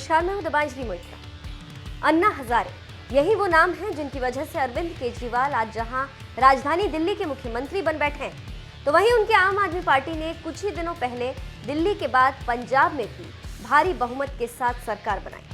नमस्कार, मैं हूं दीपांजलि मोइत्रा। अन्ना हजारे, यही वो नाम है जिनकी वजह से अरविंद केजरीवाल आज जहां राजधानी दिल्ली के मुख्यमंत्री बन बैठे हैं, तो वहीं उनकी आम आदमी पार्टी ने कुछ ही दिनों पहले दिल्ली के बाद पंजाब में भी भारी बहुमत के साथ सरकार बनाई।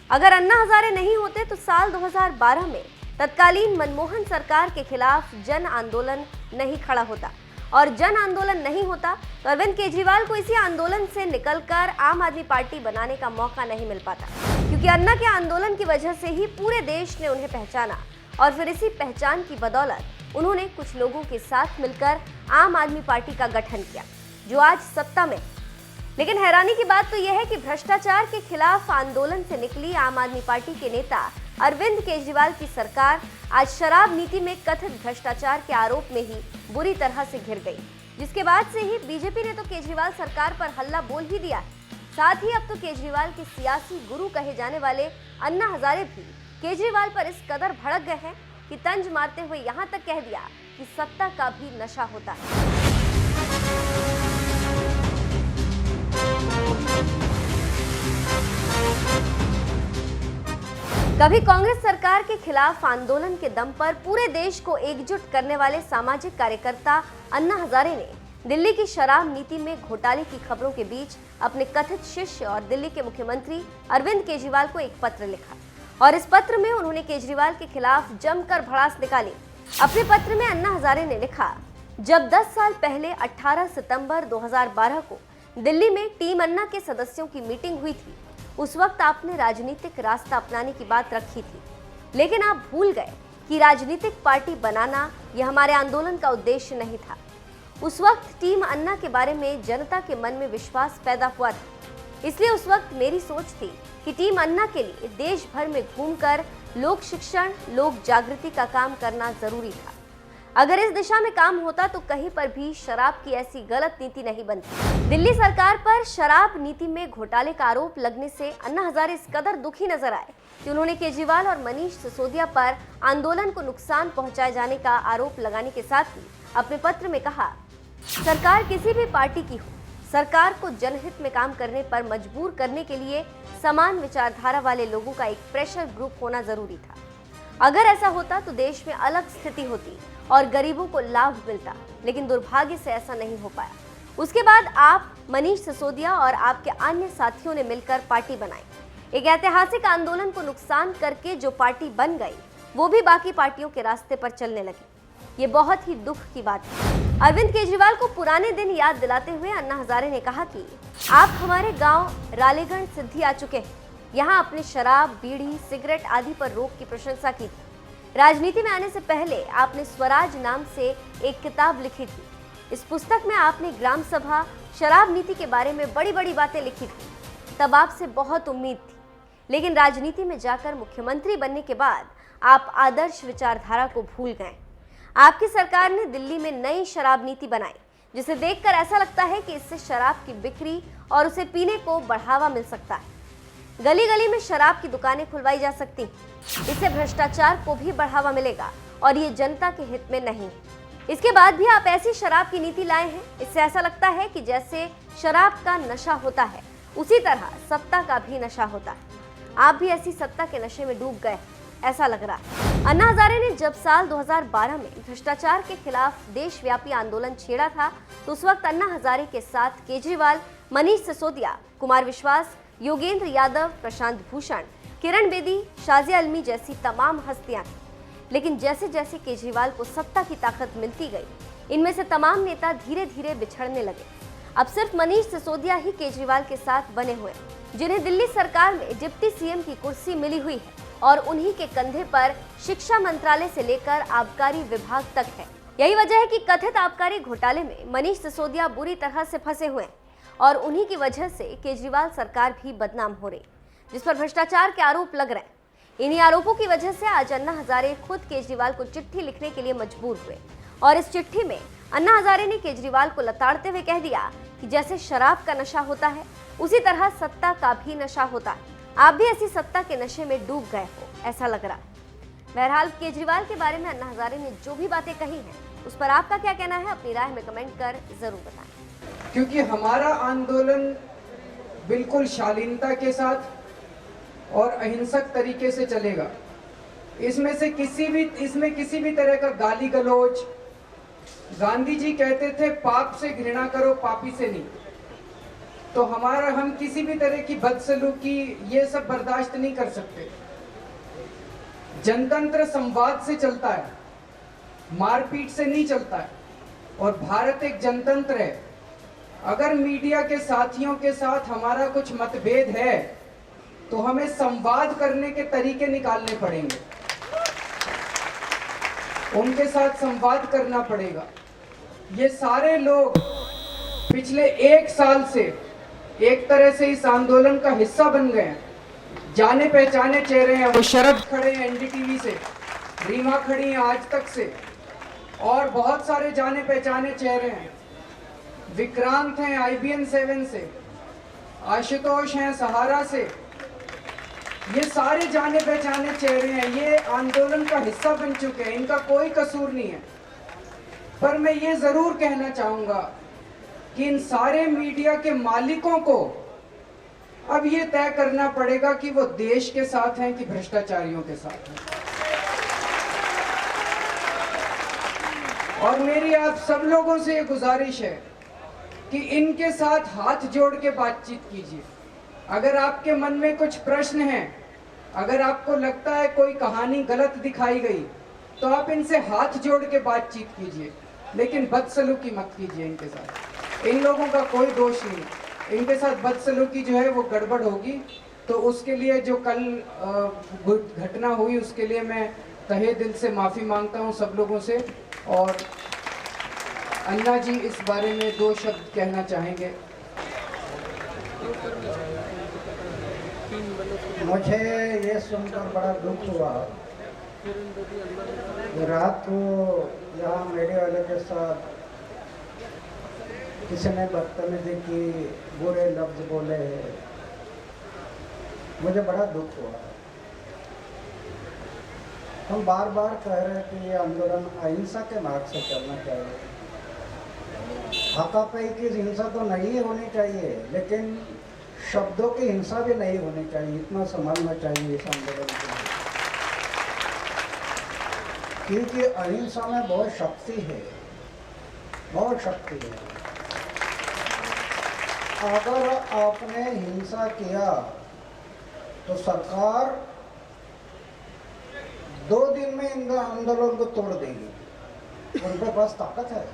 अगर अन्ना हजारे नहीं होते तो साल 2012 में तत्कालीन मनमोहन सरकार के खिलाफ जन आंदोलन नहीं खड़ा होता, और जन आंदोलन नहीं होता तो अरविंद केजरीवाल को इसी आंदोलन से निकलकर आम आदमी पार्टी बनाने का मौका नहीं मिल पाता, क्योंकि अन्ना के आंदोलन की वजह से ही पूरे देश ने उन्हें पहचाना और फिर इसी पहचान की बदौलत उन्होंने कुछ लोगों के साथ मिलकर आम आदमी पार्टी का गठन किया, जो आज सत्ता में। लेकिन हैरानी की बात तो यह है कि भ्रष्टाचार के खिलाफ आंदोलन से निकली आम आदमी पार्टी के नेता अरविंद केजरीवाल की सरकार आज शराब नीति में कथित भ्रष्टाचार के आरोप में ही बुरी तरह से घिर गई, जिसके बाद से ही बीजेपी ने तो केजरीवाल सरकार पर हल्ला बोल ही दिया। साथ ही अब तो केजरीवाल के सियासी गुरु कहे जाने वाले अन्ना हजारे भी केजरीवाल पर इस कदर भड़क गए हैं कि तंज मारते हुए यहाँ तक कह दिया कि सत्ता का भी नशा होता है। कभी कांग्रेस सरकार के खिलाफ आंदोलन के दम पर पूरे देश को एकजुट करने वाले सामाजिक कार्यकर्ता अन्ना हजारे ने दिल्ली की शराब नीति में घोटाले की खबरों के बीच अपने कथित शिष्य और दिल्ली के मुख्यमंत्री अरविंद केजरीवाल को एक पत्र लिखा, और इस पत्र में उन्होंने केजरीवाल के खिलाफ जमकर भड़ास निकाली। अपने पत्र में अन्ना हजारे ने लिखा, जब 10 साल पहले 18 सितंबर 2012 को दिल्ली में टीम अन्ना के सदस्यों की मीटिंग हुई थी, उस वक्त आपने राजनीतिक रास्ता अपनाने की बात रखी थी, लेकिन आप भूल गए कि राजनीतिक पार्टी बनाना यह हमारे आंदोलन का उद्देश्य नहीं था। उस वक्त टीम अन्ना के बारे में जनता के मन में विश्वास पैदा हुआ था, इसलिए उस वक्त मेरी सोच थी कि टीम अन्ना के लिए देश भर में घूमकर लोक शिक्षण, लोक जागृति का काम करना जरूरी था। अगर इस दिशा में काम होता तो कहीं पर भी शराब की ऐसी गलत नीति नहीं बनती। दिल्ली सरकार पर शराब नीति में घोटाले का आरोप लगने से अन्ना हजारे इस कदर दुखी नजर आए कि उन्होंने केजरीवाल और मनीष सिसोदिया पर आंदोलन को नुकसान पहुंचाए जाने का आरोप लगाने के साथ ही अपने पत्र में कहा, सरकार किसी भी पार्टी की हो, सरकार को जनहित में काम करने पर मजबूर करने के लिए समान विचारधारा वाले लोगों का एक प्रेशर ग्रुप होना जरूरी था। अगर ऐसा होता तो देश में अलग स्थिति होती और गरीबों को लाभ मिलता, लेकिन दुर्भाग्य से ऐसा नहीं हो पाया। उसके बाद आप, मनीष सिसोदिया और आपके अन्य साथियों ने मिलकर पार्टी बनाई। एक ऐतिहासिक आंदोलन को नुकसान करके जो पार्टी बन गई, वो भी बाकी पार्टियों के रास्ते पर चलने लगी। ये बहुत ही दुख की बात है। अरविंद केजरीवाल को पुराने दिन याद दिलाते हुए अन्ना हजारे ने कहा कि आप हमारे गाँव रालेगण सिद्धि आ चुके हैं। यहाँ आपने शराब, बीड़ी, सिगरेट आदि पर रोक की प्रशंसा की थी। राजनीति में आने से पहले आपने स्वराज नाम से एक किताब लिखी थी। इस पुस्तक में आपने ग्राम सभा, शराब नीति के बारे में बड़ी बड़ी बातें लिखी थी। तब आपसे बहुत उम्मीद थी, लेकिन राजनीति में जाकर मुख्यमंत्री बनने के बाद आप आदर्श विचारधारा को भूल गए। आपकी सरकार ने दिल्ली में नई शराब नीति बनाई, जिसे देखकर ऐसा लगता है कि इससे शराब की बिक्री और उसे पीने को बढ़ावा मिल सकता है। गली गली में शराब की दुकानें खुलवाई जा सकती हैं। इससे भ्रष्टाचार को भी बढ़ावा मिलेगा और ये जनता के हित में नहीं। इसके बाद भी आप ऐसी शराब की नीति लाए हैं, इससे ऐसा लगता है कि जैसे शराब का नशा होता है, उसी तरह सत्ता का भी नशा होता है। आप भी ऐसी सत्ता के नशे में डूब गए, ऐसा लग रहा है। अन्ना हजारे ने जब साल 2012 में भ्रष्टाचार के खिलाफ देशव्यापी आंदोलन छेड़ा था, तो उस वक्त अन्ना हजारे के साथ केजरीवाल, मनीष सिसोदिया, कुमार विश्वास, योगेंद्र यादव, प्रशांत भूषण, किरण बेदी, शाजिया अल्मी जैसी तमाम हस्तियां थीं। लेकिन जैसे जैसे केजरीवाल को सत्ता की ताकत मिलती गई, इनमें से तमाम नेता धीरे धीरे बिछड़ने लगे। अब सिर्फ मनीष सिसोदिया ही केजरीवाल के साथ बने हुए, जिन्हें दिल्ली सरकार में डिप्टी सीएम की कुर्सी मिली हुई है, और उन्हीं के कंधे पर शिक्षा मंत्रालय से लेकर आबकारी विभाग तक है। यही वजह है कि कथित आबकारी घोटाले में मनीष सिसोदिया बुरी तरह से फंसे हुए हैं, और उन्हीं की वजह से केजरीवाल सरकार भी बदनाम हो रही, जिस पर भ्रष्टाचार के आरोप लग रहे हैं। इन्हीं आरोपों की वजह से आज अन्ना हजारे खुद केजरीवाल को चिट्ठी लिखने के लिए मजबूर हुए, और इस चिट्ठी में अन्ना हजारे ने केजरीवाल को लताड़ते हुए कह दिया कि जैसे शराब का नशा होता है, उसी तरह सत्ता का भी नशा होता है। आप भी ऐसी सत्ता के नशे में डूब गए हो, ऐसा लग रहा है। बहरहाल केजरीवाल के बारे में अन्ना हजारे ने जो भी बातें कही हैं, उस पर आपका क्या कहना है, अपनी राय में कमेंट कर जरूर बताएं। क्योंकि हमारा आंदोलन बिल्कुल शालीनता के साथ और अहिंसक तरीके से चलेगा। इसमें किसी भी तरह का गाली गलौज, गांधी जी कहते थे पाप से घृणा करो, पापी से नहीं। तो हम किसी भी तरह की बदसलूकी ये सब बर्दाश्त नहीं कर सकते। जनतंत्र संवाद से चलता है, मारपीट से नहीं चलता है। और भारत एक जनतंत्र है। अगर मीडिया के साथियों के साथ हमारा कुछ मतभेद है तो हमें संवाद करने के तरीके निकालने पड़ेंगे, उनके साथ संवाद करना पड़ेगा। ये सारे लोग पिछले 1 साल से एक तरह से इस आंदोलन का हिस्सा बन गए हैं। जाने पहचाने चेहरे हैं। वो शरद खड़े हैं एनडीटीवी से, रीमा खड़ी हैं आज तक से, और बहुत सारे जाने पहचाने चेहरे हैं। विक्रांत हैं IBN 7 से, आशुतोष हैं सहारा से। ये सारे जाने पहचाने चेहरे हैं, ये आंदोलन का हिस्सा बन चुके हैं, इनका कोई कसूर नहीं है। पर मैं ये जरूर कहना चाहूंगा कि इन सारे मीडिया के मालिकों को अब ये तय करना पड़ेगा कि वो देश के साथ हैं कि भ्रष्टाचारियों के साथ हैं। और मेरी आप सब लोगों से ये गुजारिश है कि इनके साथ हाथ जोड़ के बातचीत कीजिए। अगर आपके मन में कुछ प्रश्न हैं, अगर आपको लगता है कोई कहानी गलत दिखाई गई, तो आप इनसे हाथ जोड़ के बातचीत कीजिए, लेकिन बदसलूकी मत कीजिए इनके साथ। इन लोगों का कोई दोष नहीं, इनके साथ बदसलूकी जो है वो गड़बड़ होगी। तो उसके लिए जो कल घटना हुई उसके लिए मैं तहे दिल से माफ़ी मांगता हूँ सब लोगों से। और अन्ना जी इस बारे में 2 शब्द कहना चाहेंगे। मुझे ये सुनकर बड़ा दुख हुआ। रात को यहाँ मीडिया वाले के साथ किसी ने बदतमीजी की, बुरे लफ्ज बोले, मुझे बड़ा दुख हुआ। हम बार बार कह रहे हैं कि ये आंदोलन अहिंसा के मार्ग से चलना चाहिए। हाथापाई की हिंसा तो नहीं होनी चाहिए, लेकिन शब्दों की हिंसा भी नहीं होनी चाहिए। इतना समझना चाहिए इस आंदोलन के लिए, क्योंकि अहिंसा में बहुत शक्ति है, बहुत शक्ति है। अगर आपने हिंसा किया तो सरकार 2 दिन में इन आंदोलन को तोड़ देगी, उनके पास ताकत है।